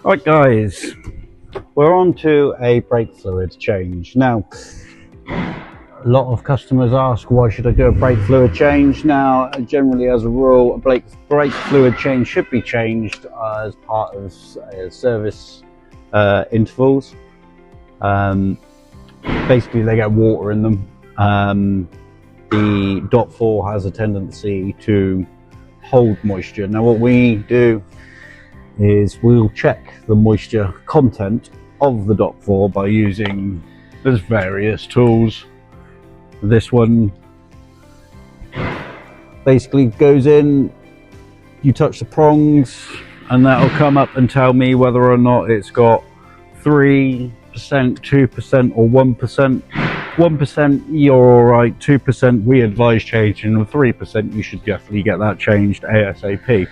Right guys, we're on to a brake fluid change. Now, a lot of customers ask why should I do a brake fluid change. Now, generally as a rule, a brake fluid change should be changed as part of service intervals. Basically they get water in them. The .4 has a tendency to hold moisture. Now what we do is we'll check the moisture content of the .4 by using, there's various tools. This one basically goes in, you touch the prongs and that'll come up and tell me whether or not it's got 3%, 2% or 1%. 1% you're alright, 2% we advise changing, and 3% you should definitely get that changed ASAP.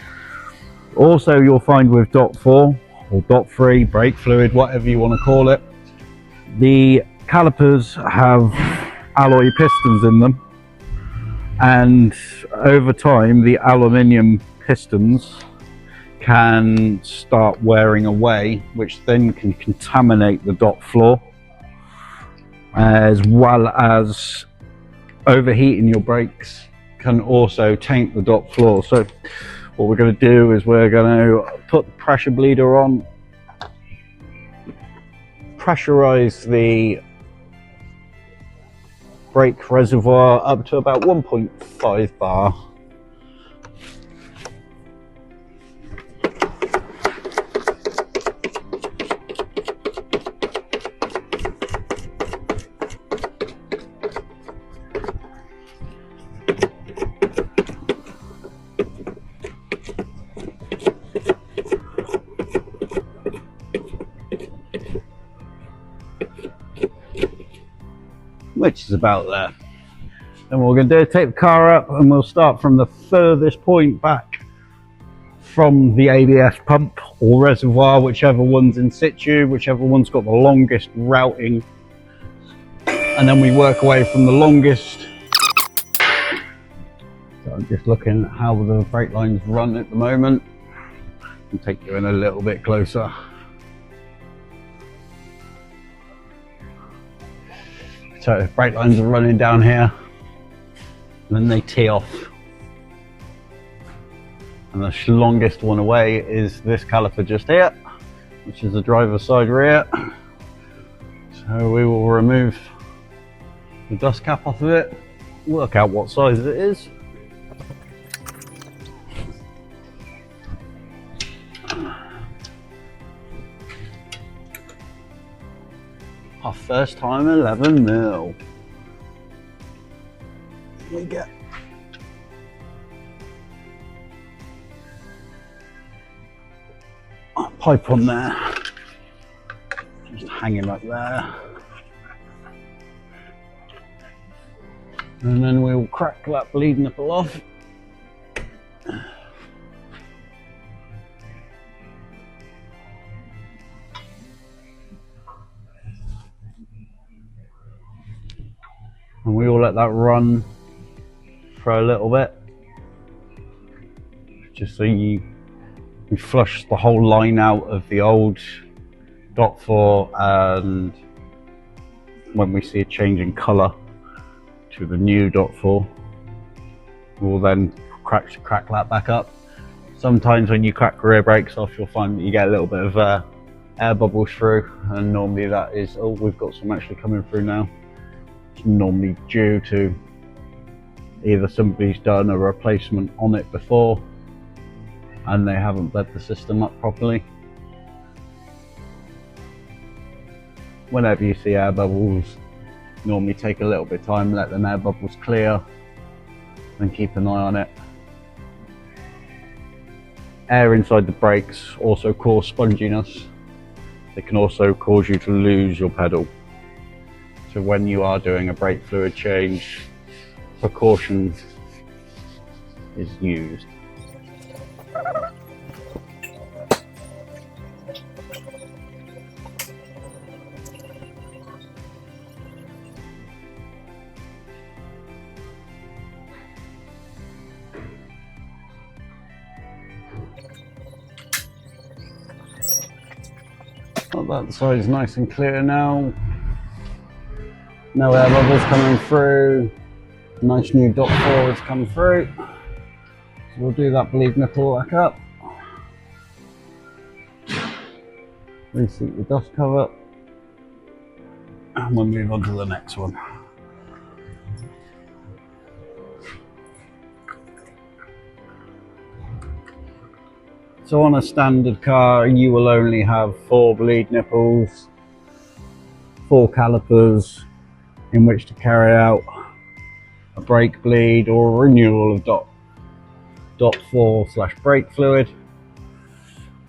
Also, you'll find with .4 or .3 brake fluid, whatever you want to call it, the calipers have alloy pistons in them, and over time the aluminium pistons can start wearing away, which then can contaminate the dot floor, as well as overheating your brakes can also taint the dot floor. So what we're going to do is we're going to put the pressure bleeder on, pressurize the brake reservoir up to about 1.5 bar. Which is about there. Then what we're going to do is take the car up and we'll start from the furthest point back from the ABS pump or reservoir, whichever one's in situ, whichever one's got the longest routing, and then we work away from the longest. So I'm just looking at how the brake lines run at the moment and take you in a little bit closer. So brake lines are running down here, and then they tee off. And the longest one away is this caliper just here, which is the driver's side rear. So we will remove the dust cap off of it, work out what size it is. Our first time 11mm. We get a pipe on there, just hanging up there, and then we'll crack that bleed nipple off. And we will let that run for a little bit, just so we flush the whole line out of the old .4, and when we see a change in colour to the new .4, we'll then crack that back up. Sometimes when you crack rear brakes off, you'll find that you get a little bit of air bubbles through, and normally that is, oh, we've got some actually coming through now. It's normally due to either somebody's done a replacement on it before and they haven't bled the system up properly. Whenever you see air bubbles, normally take a little bit of time, let them air bubbles clear, and keep an eye on it. Air inside the brakes also cause sponginess. It can also cause you to lose your pedal. So when you are doing a brake fluid change, precaution is used. Oh, that side's nice and clear now. No air bubbles coming through. Nice new dot 4 has come through. So we'll do that bleed nipple back up. Reseat the dust cover. And we'll move on to the next one. So on a standard car, you will only have 4 bleed nipples, 4 calipers in which to carry out a brake bleed or a renewal of dot 4/brake fluid.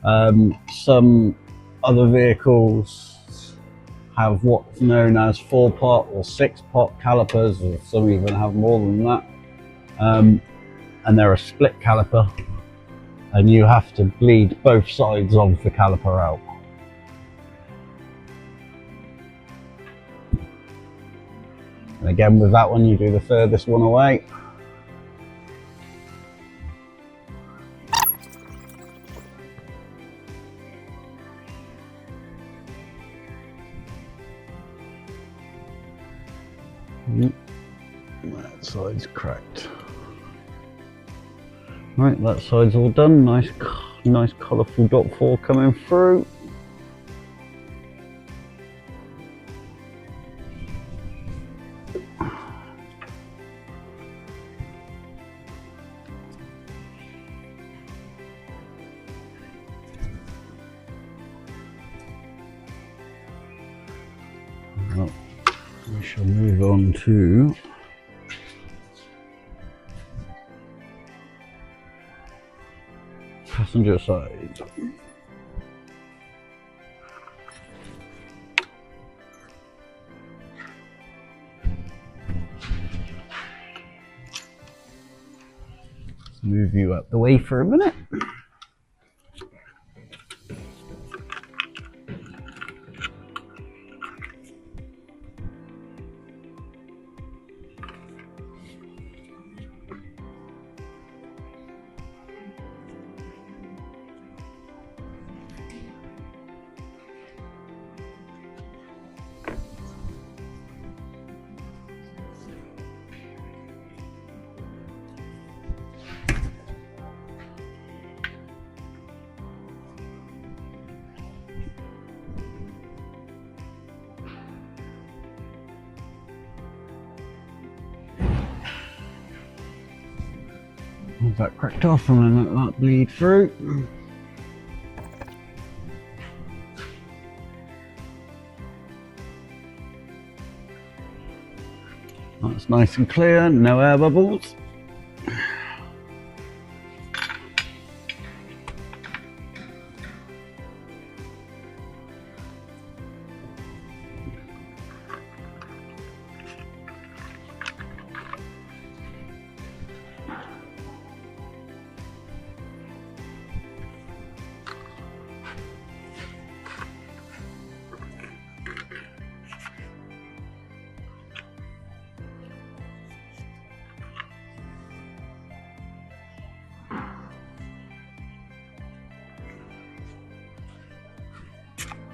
Some other vehicles have what's known as 4-pot or 6-pot calipers, or some even have more than that. And they're a split caliper, and you have to bleed both sides of the caliper out. And again, with that one, you do the furthest one away. That side's cracked. Right, that side's all done. Nice colourful dot 4 coming through. Well, we shall move on to passenger side. Let's move you out the way for a minute. Have that cracked off and then let that bleed through. That's nice and clear, no air bubbles.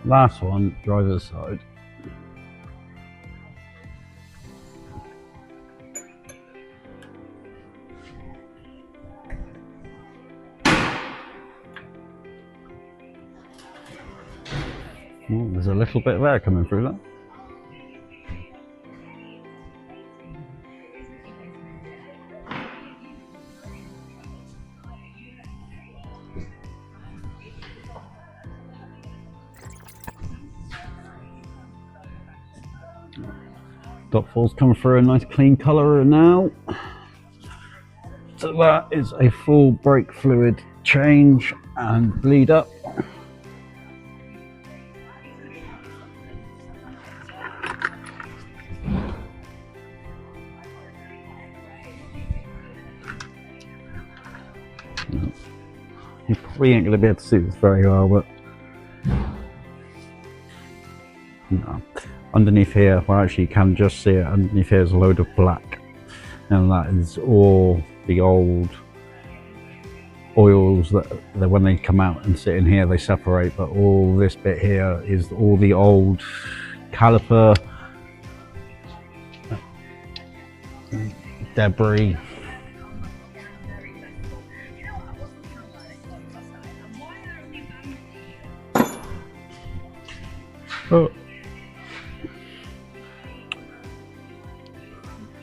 Last one, driver's side. Oh, there's a little bit of air coming through that. Dot 4's come through a nice clean colour now. So that is a full brake fluid change and bleed up. You probably ain't going to be able to see this very well, but no. Underneath here, well actually you can just see it, underneath here is a load of black, and that is all the old oils that when they come out and sit in here they separate, but all this bit here is all the old caliper debris. Oh.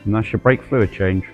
And that's your brake fluid change.